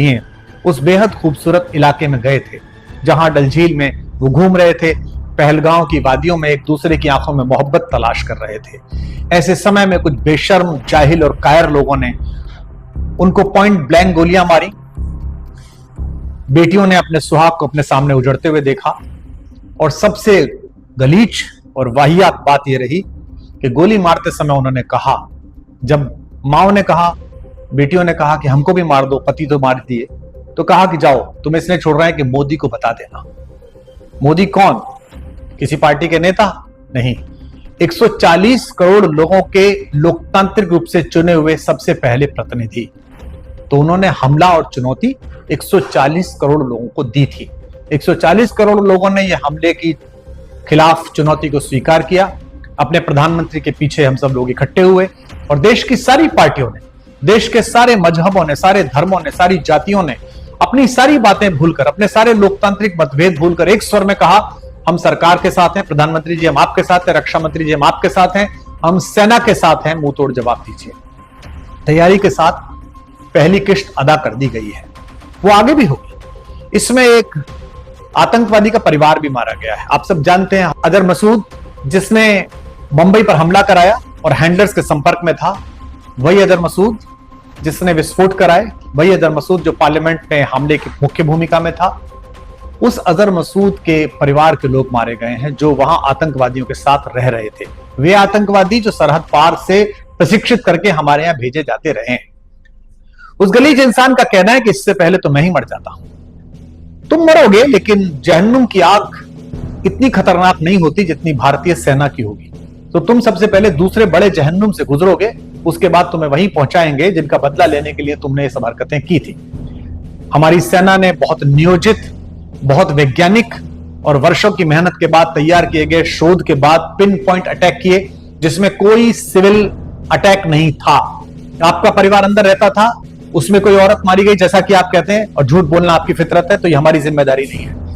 हैं उस बेहद खूबसूरत इलाके में गए थे जहां डल झील में वो घूम रहे थे, पहलगांव की वादियों में एक दूसरे की आंखों में मोहब्बत तलाश कर रहे थे। ऐसे समय में कुछ बेशर्म, जाहिल और कायर लोगों ने उनको पॉइंट ब्लैंक गोलियां मारी। बेटियों ने अपने सुहाग को अपने सामने उजड़ते हुए देखा और सबसे गलीच और वाहियात बात यह रही कि गोली मारते समय उन्होंने कहा, जब माओ ने कहा, बेटियों ने कहा कि हमको भी मार दो, पति तो मार दिए, तो कहा कि जाओ, तुम इसलिए छोड़ रहे हैं कि मोदी को बता देना। मोदी कौन? किसी पार्टी के नेता नहीं, 140 करोड़ लोगों के लोकतांत्रिक रूप से चुने हुए सबसे पहले प्रतिनिधि। तो उन्होंने हमला और चुनौती 140 करोड़ लोगों को दी थी। 140 करोड़ लोगों ने यह हमले की खिलाफ चुनौती को स्वीकार किया। अपने प्रधानमंत्री के पीछे हम सब लोग इकट्ठे हुए और देश की सारी पार्टियों ने, देश के सारे मजहबों ने, सारे धर्मों ने, सारी जातियों ने अपनी सारी बातें भूलकर, अपने सारे लोकतांत्रिक मतभेद भूलकर एक स्वर में कहा, हम सरकार के साथ हैं, प्रधानमंत्री जी हम आपके साथ हैं, रक्षा मंत्री जी हम आपके साथ हैं, हम सेना के साथ हैं, मुंह तोड़ जवाब दीजिए। तैयारी के साथ पहली किश्त अदा कर दी गई है, वो आगे भी होगी। इसमें एक आतंकवादी का परिवार भी मारा गया है। आप सब जानते हैं अजहर मसूद, जिसने मुंबई पर हमला कराया और हैंडलर्स के संपर्क में था, वही अजहर मसूद जिसने विस्फोट कराए, वही अजहर मसूद जो पार्लियामेंट में हमले की मुख्य भूमिका में था। उस अजहर मसूद के परिवार के लोग मारे गए हैं जो वहां आतंकवादियों के साथ रह रहे थे। वे आतंकवादी जो सरहद पार से प्रशिक्षित करके हमारे यहां भेजे जाते रहे हैं। उस गलीज इंसान का कहना है कि इससे पहले तो मैं ही मर जाता हूं। तुम मरोगे, लेकिन जहन्नुम की आग इतनी खतरनाक नहीं होती जितनी भारतीय सेना की होगी। तो तुम सबसे पहले दूसरे बड़े जहन्नुम से गुजरोगे, उसके बाद तुम्हें वहीं पहुंचाएंगे जिनका बदला लेने के लिए तुमने ये सब हरकतें की थी। हमारी सेना ने बहुत नियोजित, बहुत वैज्ञानिक और वर्षों की मेहनत के बाद तैयार किए गए शोध के बाद पिन पॉइंट अटैक किए, जिसमें कोई सिविल अटैक नहीं था। आपका परिवार अंदर रहता था, उसमें कोई औरत मारी गई जैसा कि आप कहते हैं, और झूठ बोलना आपकी फितरत है, तो ये हमारी जिम्मेदारी नहीं है।